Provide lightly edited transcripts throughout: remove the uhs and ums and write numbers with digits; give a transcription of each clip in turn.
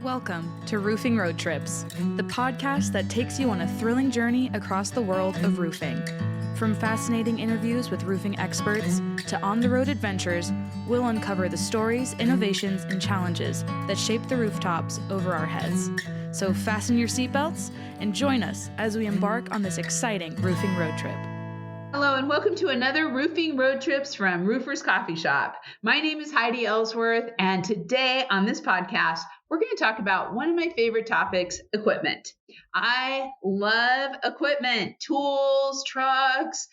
Welcome to Roofing Road Trips, the podcast that takes you on a thrilling journey across the world of roofing. From fascinating interviews with roofing experts to on-the-road adventures, we'll uncover the stories, innovations, and challenges that shape the rooftops over our heads. So fasten your seatbelts and join us as we embark on this exciting roofing road trip. Hello and welcome to another Roofing Road Trips from Roofers Coffee Shop. My name is Heidi Ellsworth, and today on this podcast, we're going to talk about one of my favorite topics, equipment. I love equipment, tools, trucks,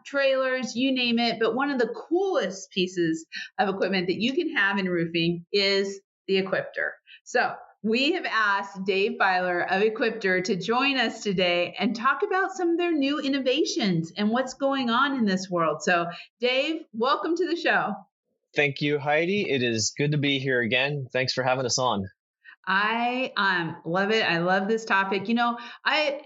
trailers, you name it. But one of the coolest pieces of equipment that you can have in roofing is the Equipter. So we have asked Dave Beiler of Equipter to join us today and talk about some of their new innovations and what's going on in this world. So Dave, welcome to the show. Thank you, Heidi. It is good to be here again. Thanks for having us on. I love it. I love this topic. You know, I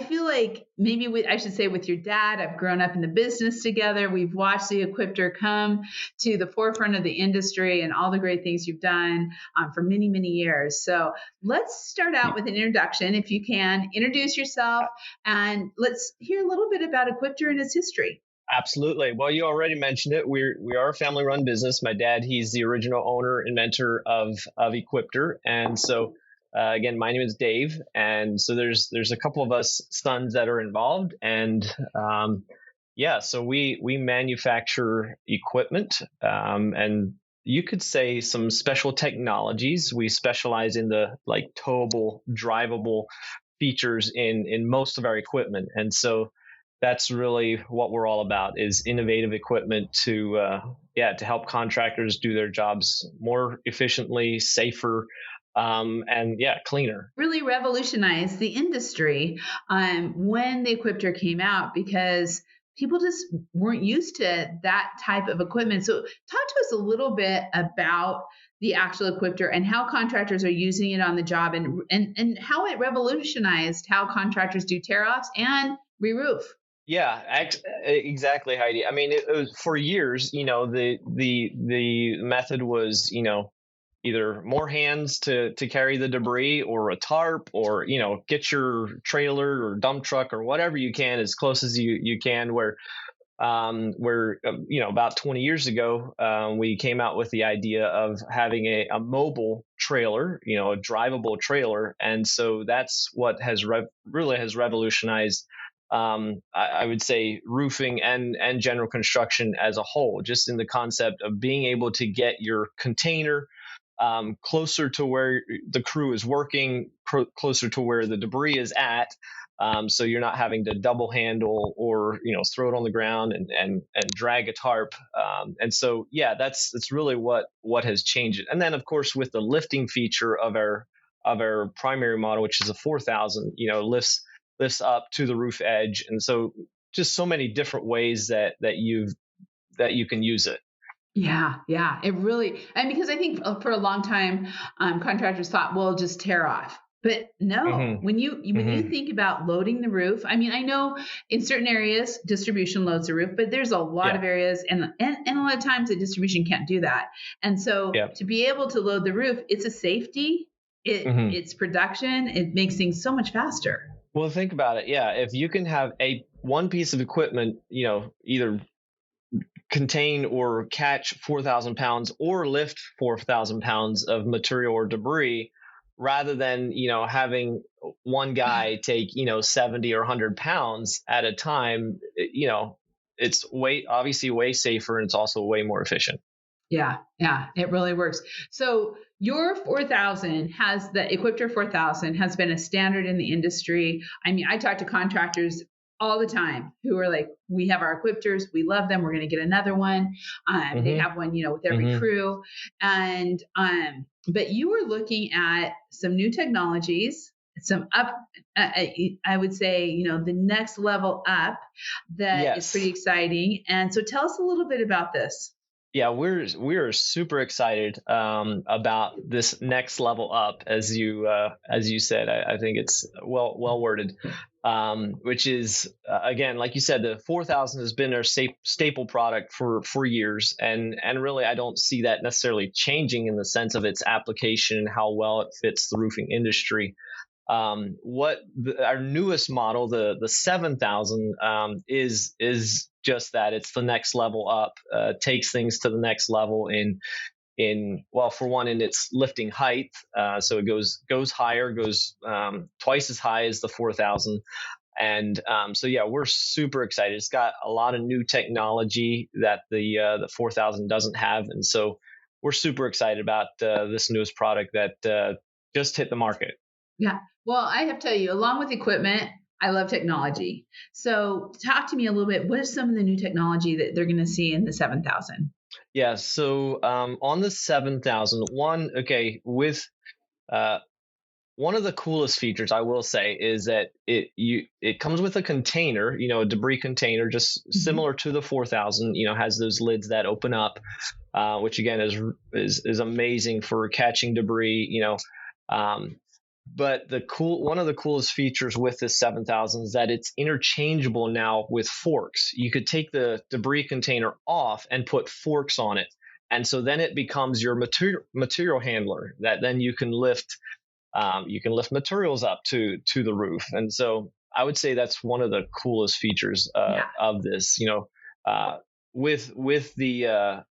feel like maybe I should say with your dad, I've grown up in the business together. We've watched the Equipter come to the forefront of the industry and all the great things you've done for many, many years. So let's start out with an introduction. If you can, introduce yourself and let's hear a little bit about Equipter and its history. Absolutely. Well, you already mentioned it. We are a family-run business. My dad, he's the original owner, inventor of Equipter. And so, again, my name is Dave. And so there's a couple of us sons that are involved. And so we manufacture equipment and you could say some special technologies. We specialize in the like towable, drivable features in most of our equipment. And so that's really what we're all about, is innovative equipment to help contractors do their jobs more efficiently, safer, and cleaner. Really revolutionized the industry when the Equipter came out because people just weren't used to that type of equipment. So talk to us a little bit about the actual Equipter and how contractors are using it on the job and how it revolutionized how contractors do tear-offs and re-roof. Yeah, exactly, Heidi. I mean, it was for years, the method was, either more hands to carry the debris or a tarp or, get your trailer or dump truck or whatever you can as close as you can where about 20 years ago, we came out with the idea of having a mobile trailer, a drivable trailer. And so that's what has really revolutionized I would say roofing and general construction as a whole, just in the concept of being able to get your container closer to where the crew is working, closer to where the debris is at. So you're not having to double handle or, throw it on the ground and drag a tarp. And so, that's really what has changed it. And then of course, with the lifting feature of our primary model, which is a 4000, lifts up to the roof edge. And so just so many different ways that you can use it. Yeah, it really, and because I think for a long time, contractors thought, well, just tear off. But no, when you think about loading the roof, I mean, I know in certain areas distribution loads the roof, but there's a lot of areas and a lot of times the distribution can't do that. And so to be able to load the roof, it's a safety, it's production, it makes things so much faster. Well, think about it. Yeah. If you can have one piece of equipment, either contain or catch 4,000 pounds or lift 4,000 pounds of material or debris, rather than, having one guy take, 70 or 100 pounds at a time, it's obviously way safer and it's also way more efficient. Yeah, it really works. So your 4000 the Equipter 4000 has been a standard in the industry. I mean, I talk to contractors all the time who are like, we have our Equipters, we love them, we're going to get another one. They have one, with every crew. And but you were looking at some new technologies, some up, I would say, the next level up that is pretty exciting. And so tell us a little bit about this. Yeah, we're super excited about this next level up, as you said. I think it's well worded, which is again, like you said, the 4000 has been our staple product for years, and really I don't see that necessarily changing in the sense of its application and how well it fits the roofing industry. Our newest model, the 7000, is just that. It's the next level up. Takes things to the next level in well, for one, in its lifting height. So it goes higher, goes twice as high as the 4000. And so yeah, we're super excited. It's got a lot of new technology that the 4000 doesn't have, and so we're super excited about this newest product that just hit the market. Yeah. Well, I have to tell you, along with equipment, I love technology. So talk to me a little bit. What is some of the new technology that they're going to see in the 7000? Yeah. So on the 7000, with uh, one of the coolest features I will say is that it comes with a container, a debris container, just similar to the 4000. Has those lids that open up, which again is amazing for catching debris. But one of the coolest features with this 7000 is that it's interchangeable now with forks. You could take the debris container off and put forks on it, and so then it becomes your material handler that then you can lift materials up to the roof. And so I would say that's one of the coolest features of this. With the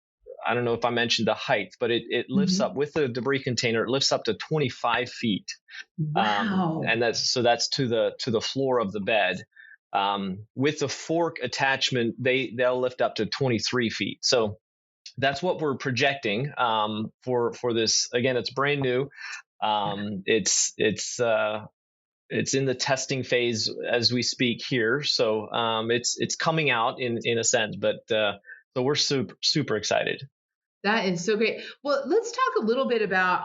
I don't know if I mentioned the height, but it lifts up with the debris container. It lifts up to 25 feet. Wow. And that's to the floor of the bed. With the fork attachment, they'll lift up to 23 feet. So that's what we're projecting for this. Again, it's brand new. It's in the testing phase as we speak here. So it's coming out in a sense, but so we're super excited. That is so great. Well, let's talk a little bit about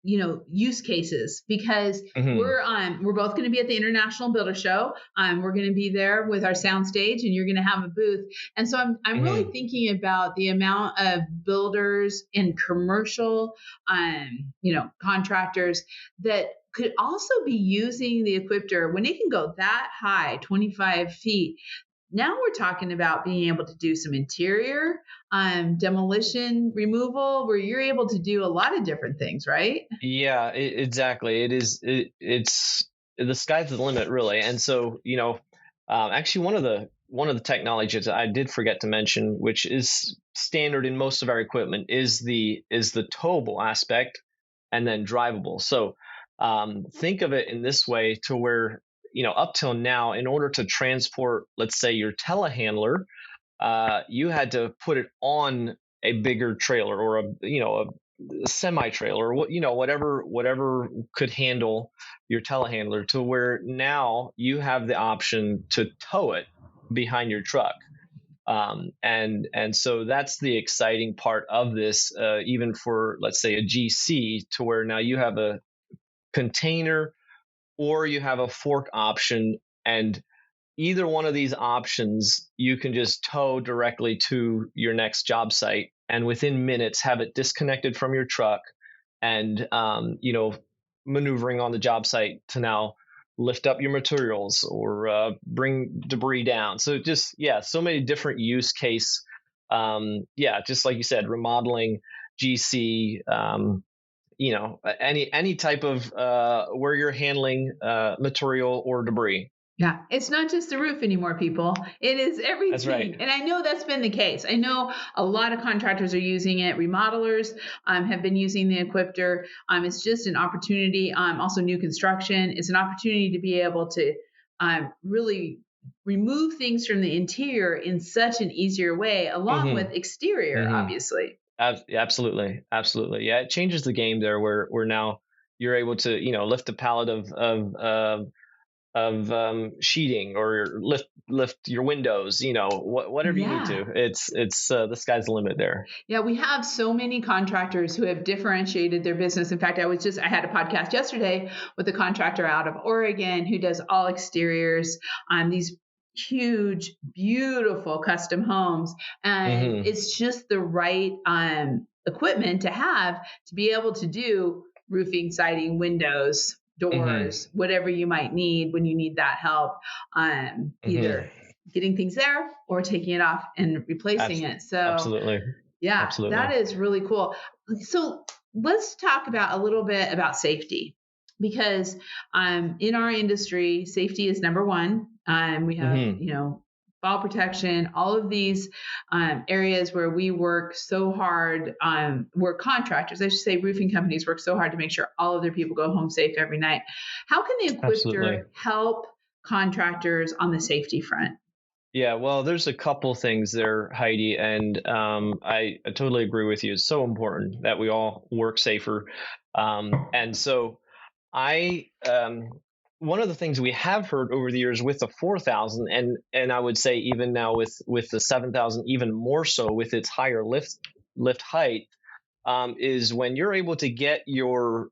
use cases, because we're both going to be at the International Builder Show. We're going to be there with our sound stage, and you're going to have a booth. And so I'm really thinking about the amount of builders and commercial contractors that could also be using the Equipter when it can go that high, 25 feet. Now we're talking about being able to do some interior demolition removal, where you're able to do a lot of different things, right? Yeah, exactly. It's the sky's the limit, really. And so, actually, one of the technologies I did forget to mention, which is standard in most of our equipment, is the towable aspect, and then drivable. So think of it in this way, to where up till now, in order to transport, let's say, your telehandler, you had to put it on a bigger trailer, or a semi trailer, or whatever could handle your telehandler, to where now you have the option to tow it behind your truck. And so that's the exciting part of this, even for, let's say, a GC, to where now you have a container or you have a fork option, and either one of these options you can just tow directly to your next job site, and within minutes have it disconnected from your truck, and maneuvering on the job site to now lift up your materials or bring debris down. So just so many different use case. Just like you said, remodeling, GC, any type of where you're handling material or debris. Yeah, it's not just the roof anymore, people. It is everything. That's right. And I know that's been the case. I know a lot of contractors are using it. Remodelers have been using the Equipter. It's just an opportunity. Also, new construction. It's an opportunity to be able to really remove things from the interior in such an easier way, along with exterior, obviously. Absolutely. Yeah, it changes the game there, where now you're able to lift a pallet of sheeting, or lift your windows, whatever you need to. It's the sky's the limit there. Yeah, we have so many contractors who have differentiated their business. In fact, I had a podcast yesterday with a contractor out of Oregon who does all exteriors. These huge, beautiful custom homes. And Mm-hmm. it's just the right equipment to have to be able to do roofing, siding, windows, Mm-hmm. doors, whatever you might need when you need that help, Mm-hmm. either getting things there or taking it off and replacing it. So, Absolutely. yeah, Absolutely. that is really cool. So let's talk about a little bit about safety because in our industry, safety is number one. We have, Mm-hmm. fall protection, all of these areas where we work so hard. We're contractors, I should say, roofing companies work so hard to make sure all of their people go home safe every night. How can the Absolutely. Equipter help contractors on the safety front? Yeah, well, there's a couple things there, Heidi, and I totally agree with you. It's so important that we all work safer. And so I one of the things we have heard over the years with the 4,000, and I would say even now with the 7,000, even more so with its higher lift height, is when you're able to get your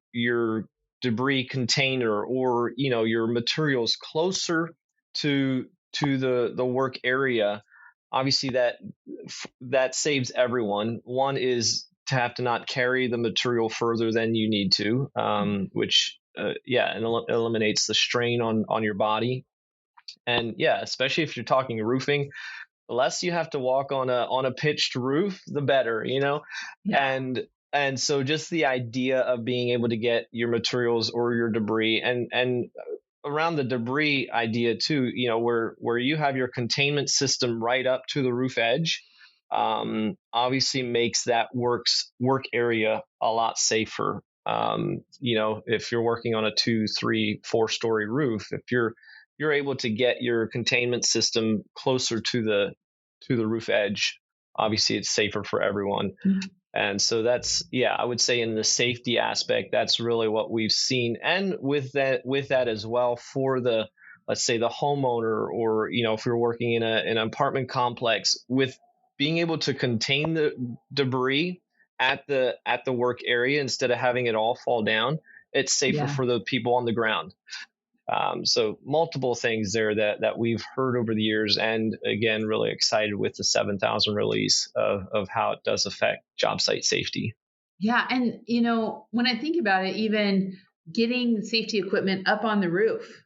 debris container or your materials closer to the work area. Obviously that saves everyone. One is to have to not carry the material further than you need to, which and eliminates the strain on your body. And yeah, especially if you're talking roofing, the less you have to walk on a pitched roof, the better, Yeah. and so just the idea of being able to get your materials or your debris and around the debris idea too, where you have your containment system right up to the roof edge, obviously makes that work area a lot safer. If you're working on a 2, 3, 4-story roof, if you're able to get your containment system closer to the roof edge, obviously it's safer for everyone. Yeah. And so that's, I would say in the safety aspect, that's really what we've seen. And with that as well, for let's say the homeowner, or if you're working in an apartment complex, with being able to contain the debris at the work area instead of having it all fall down, it's safer Yeah. for the people on the ground. So multiple things there that we've heard over the years, and again, really excited with the 7,000 release of how it does affect job site safety. Yeah. And, when I think about it, even getting safety equipment up on the roof,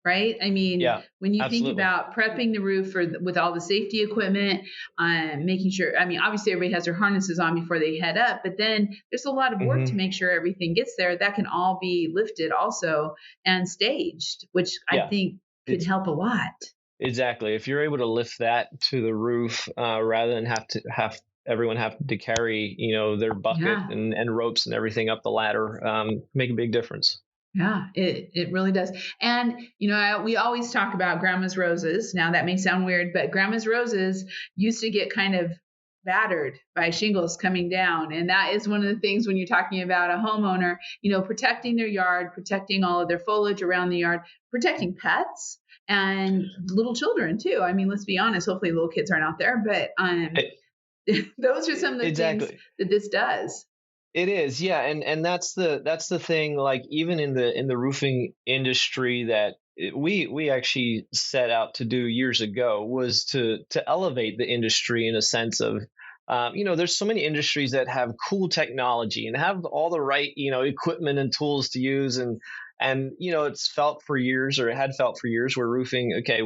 right? I mean, Yeah, when you think absolutely. about prepping the roof with all the safety equipment, making sure, I mean, obviously everybody has their harnesses on before they head up, but then there's a lot of work to Mm-hmm. make sure everything gets there. That can all be lifted also and staged, which I Yeah, think could it's help a lot. exactly. If you're able to lift that to the roof, rather than have everyone have to carry, their bucket Yeah. and ropes and everything up the ladder, make a big difference. Yeah, it really does. And, we always talk about grandma's roses. Now that may sound weird, but grandma's roses used to get kind of battered by shingles coming down. And that is one of the things when you're talking about a homeowner, protecting their yard, protecting all of their foliage around the yard, protecting pets and little children too. I mean, let's be honest, hopefully little kids aren't out there, but those are some of the things Exactly. that this does. It is, yeah, and that's the thing. Like even in the roofing industry, that we actually set out to do years ago, was to elevate the industry in a sense of, there's so many industries that have cool technology and have all the right equipment and tools to use, and it's felt for years, or it had felt for years, where roofing, okay,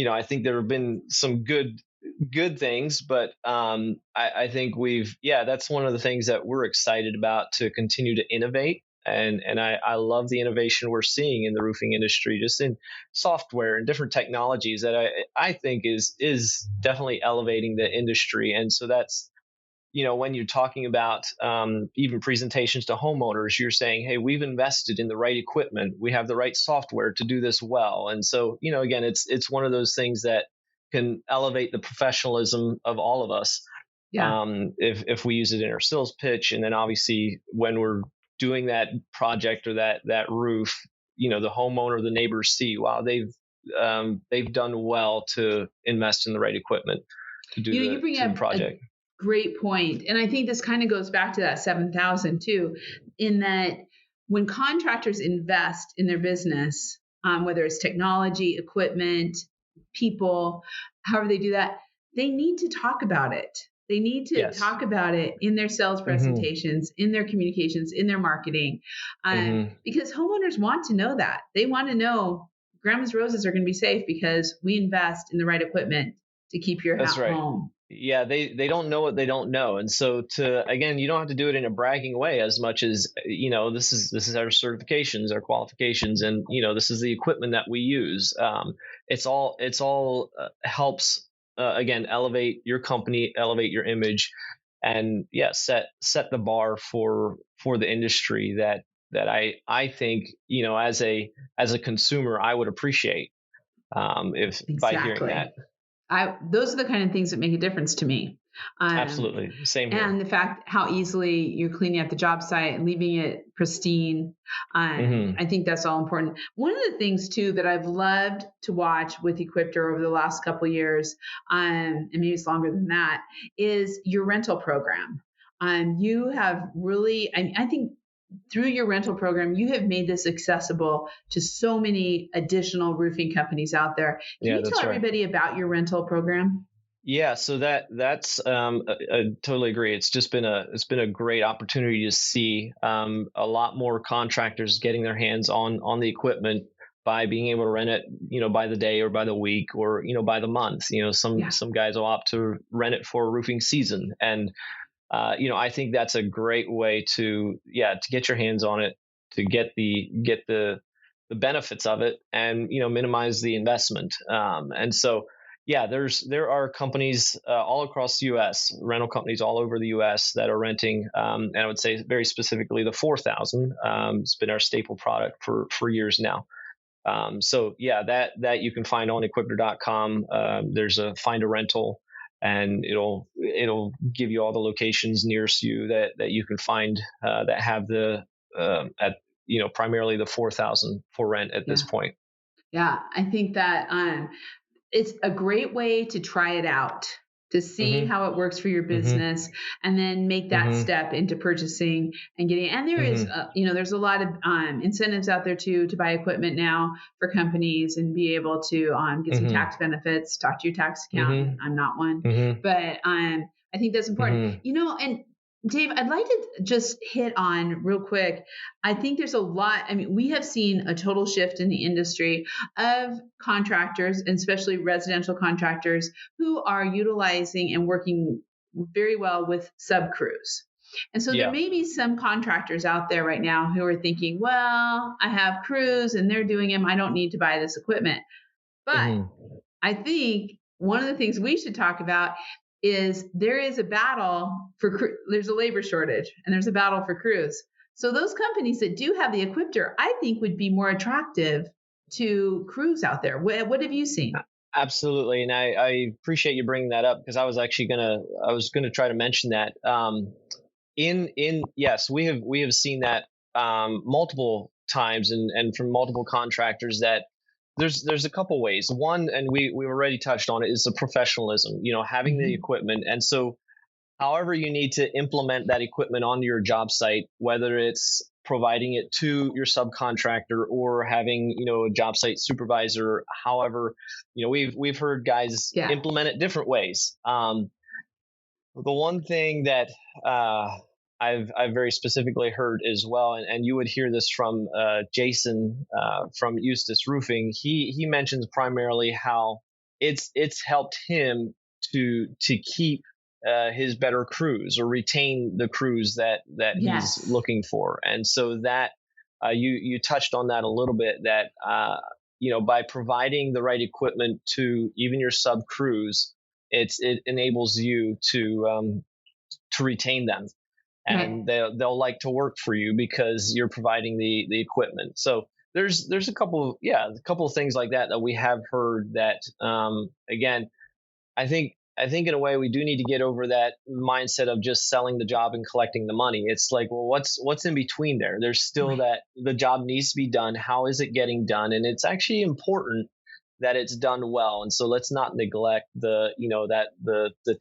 I think there have been some good things, but I think that's one of the things that we're excited about, to continue to innovate. And I love the innovation we're seeing in the roofing industry, just in software and different technologies, that I think is definitely elevating the industry. And so that's, when you're talking about even presentations to homeowners, you're saying, hey, we've invested in the right equipment, we have the right software to do this well. And so, again, it's one of those things that can elevate the professionalism of all of us, Yeah. if we use it in our sales pitch. And then obviously when we're doing that project or that roof, the homeowner, the neighbors see, wow, they've done well to invest in the right equipment to do You bring the up a project. great point. And I think this kind of goes back to that 7,000 too, in that when contractors invest in their business, whether it's technology, equipment, people, however they do that, they need to talk about it. They need to Yes. talk about it in their sales presentations, in their communications, in their marketing, because homeowners want to know that. They want to know grandma's roses are going to be safe because we invest in the right equipment to keep your That's right. home. Yeah, they don't know what they don't know. And so again, you don't have to do it in a bragging way as much as, this is our certifications, our qualifications, and, this is the equipment that we use. It's all helps, again, elevate your company, elevate your image, and set the bar for the industry that I think, as a consumer, I would appreciate, if by hearing that. Those are the kind of things that make a difference to me. Absolutely. Same here. And the fact how easily you're cleaning up the job site and leaving it pristine. I think that's all important. One of the things too that I've loved to watch with Equipter over the last couple of years, and maybe it's longer than that, is your rental program. You have really, I think through your rental program, you have made this accessible to so many additional roofing companies out there. Can you tell everybody about your rental program? Yeah, so that's I totally agree. It's been a great opportunity to see a lot more contractors getting their hands on the equipment by being able to rent it, by the day or by the week or by the month. Some guys will opt to rent it for a roofing season, and I think that's a great way to get your hands on it, to get the benefits of it, and minimize the investment. And so there are companies all across the U.S., rental companies all over the U.S. that are renting, and I would say very specifically the 4000. It's been our staple product for years now. That you can find on equipter.com. There's a find a rental, and it'll give you all the locations nearest you that you can find that have the primarily the 4000 for rent at this point. Yeah, I think that it's a great way to try it out, to see how it works for your business, and then make that step into purchasing and getting. And there is, there's a lot of incentives out there too to buy equipment now for companies and be able to get some tax benefits. Talk to your tax accountant. I'm not one, but I think that's important. And Dave, I'd like to just hit on real quick. I think there's a lot. I mean, we have seen a total shift in the industry of contractors, and especially residential contractors, who are utilizing and working very well with sub crews. And so there may be some contractors out there right now who are thinking, well, I have crews and they're doing them. I don't need to buy this equipment. But I think one of the things we should talk about is there is a battle there's a labor shortage and there's a battle for crews. So those companies that do have the Equipter, I think would be more attractive to crews out there. What have you seen? Absolutely. And I appreciate you bringing that up, because I was going to try to mention that. Yes, we have seen that multiple times and from multiple contractors that there's a couple ways. One, and we already touched on it, is the professionalism, having the equipment. And so however you need to implement that equipment onto your job site, whether it's providing it to your subcontractor or having, a job site supervisor, however, we've heard guys implement it different ways. The one thing that I've very specifically heard as well, and you would hear this from Jason from Eustace Roofing. He mentions primarily how it's helped him to keep his better crews, or retain the crews that he's looking for. And so that you touched on that a little bit, that by providing the right equipment to even your sub crews, it enables you to retain them. And they'll like to work for you because you're providing the equipment. So there's a couple of things like that we have heard that, again, I think in a way we do need to get over that mindset of just selling the job and collecting the money. It's like, well, what's in between there? There's still that the job needs to be done. How is it getting done? And it's actually important that it's done well. And so let's not neglect the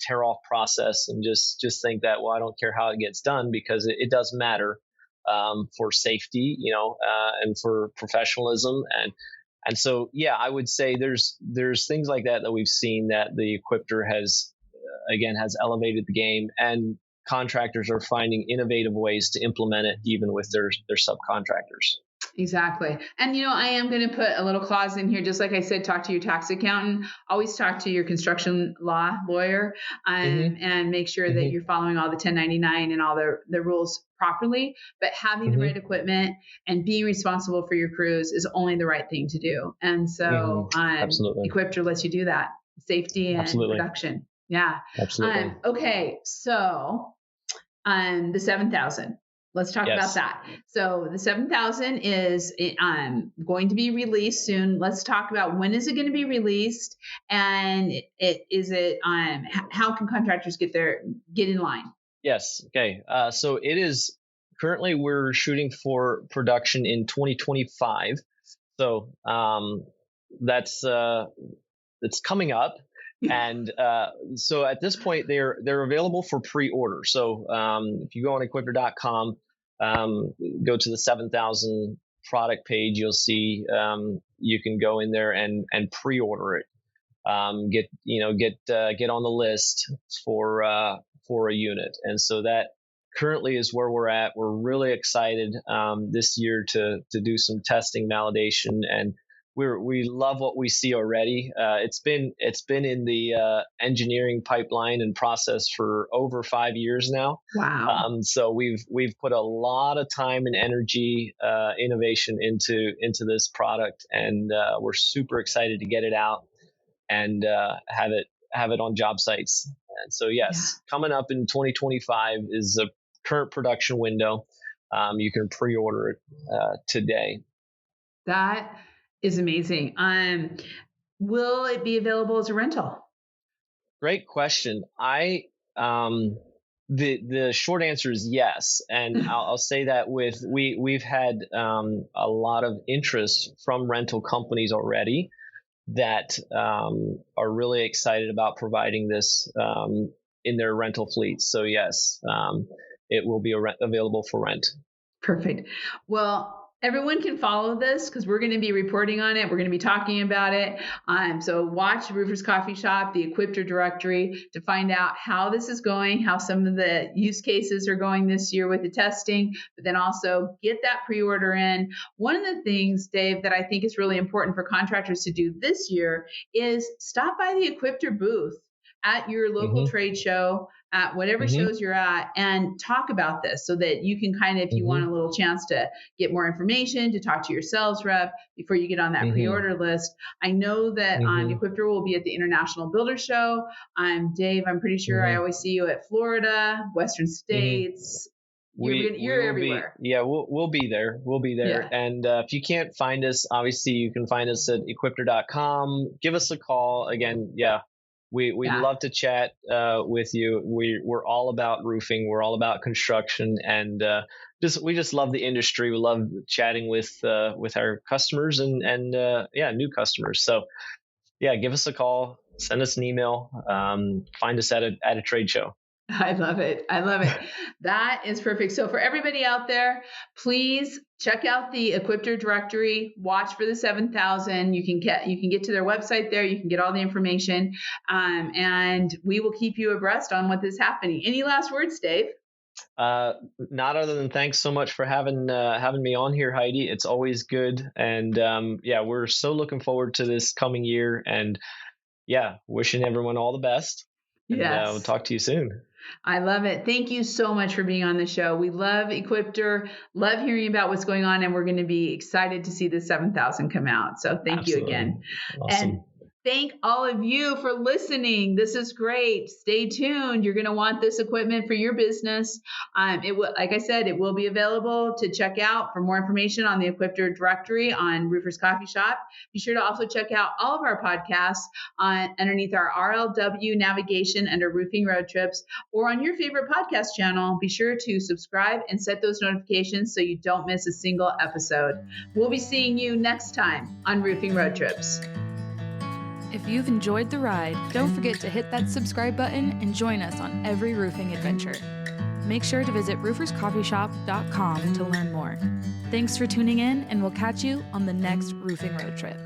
tear off process and just think that, well, I don't care how it gets done, because it does matter for safety, and for professionalism. And so, yeah, I would say there's things like that we've seen that the Equipter has elevated the game, and contractors are finding innovative ways to implement it even with their subcontractors. Exactly. And, I am going to put a little clause in here, just like I said, talk to your tax accountant, always talk to your construction law lawyer, and make sure that you're following all the 1099 and all the rules properly. But having the right equipment and being responsible for your crews is only the right thing to do. And so Absolutely. Equipter lets you do that. Safety and production. Yeah. Absolutely. Okay. So the 7,000. Let's talk about that. So the 7,000 is going to be released soon. Let's talk about when is it going to be released, and how can contractors get in line? Yes. Okay. So it is currently we're shooting for production in 2025. So that's it's coming up. And so at this point, they're available for pre-order. So if you go on equipter.com, go to the 7,000 product page, you'll see you can go in there and pre-order it. Get on the list for a unit. And so that currently is where we're at. We're really excited this year to do some testing, validation, and we love what we see already. It's been in the engineering pipeline and process for over 5 years now. Wow! So we've put a lot of time and energy, innovation into this product, and we're super excited to get it out and have it on job sites. And so coming up in 2025 is a current production window. You can pre-order it today. That is amazing. Will it be available as a rental? Great question. The short answer is yes, and I'll say that we've had a lot of interest from rental companies already that are really excited about providing this in their rental fleets. So yes, it will be available for rent. Perfect. Well, everyone can follow this because we're going to be reporting on it. We're going to be talking about it. So watch Roofers Coffee Shop, the Equipter directory, to find out how this is going, how some of the use cases are going this year with the testing, but then also get that pre-order in. One of the things, Dave, that I think is really important for contractors to do this year is stop by the Equipter booth at your local trade show, at whatever shows you're at, and talk about this so that you can kind of, if you want a little chance to get more information, to talk to your sales rep before you get on that pre-order list. I know that Equipter will be at the International Builder Show. Dave, I'm pretty sure I always see you at Florida, Western States. You're everywhere. We'll be there. We'll be there. Yeah. And if you can't find us, obviously you can find us at equipter.com. Give us a call. Again, We'd love to chat with you. We're all about roofing. We're all about construction, and we just love the industry. We love chatting with our customers and new customers. So give us a call, send us an email, find us at a trade show. I love it. That is perfect. So for everybody out there, please check out the Equipter directory. Watch for the 7,000. You can get to their website there. You can get all the information, and we will keep you abreast on what is happening. Any last words, Dave? Not other than thanks so much for having me on here, Heidi. It's always good, and we're so looking forward to this coming year, and wishing everyone all the best. And, we'll talk to you soon. I love it. Thank you so much for being on the show. We love Equipter, love hearing about what's going on, and we're going to be excited to see the 7,000 come out. So thank you again. Awesome. And thank all of you for listening. This is great. Stay tuned. You're going to want this equipment for your business. Like I said, it will be available to check out. For more information on the Equipter directory on Roofers Coffee Shop, be sure to also check out all of our podcasts underneath our RLW navigation under Roofing Road Trips, or on your favorite podcast channel. Be sure to subscribe and set those notifications so you don't miss a single episode. We'll be seeing you next time on Roofing Road Trips. If you've enjoyed the ride, don't forget to hit that subscribe button and join us on every roofing adventure. Make sure to visit rooferscoffeeshop.com to learn more. Thanks for tuning in, and we'll catch you on the next roofing road trip.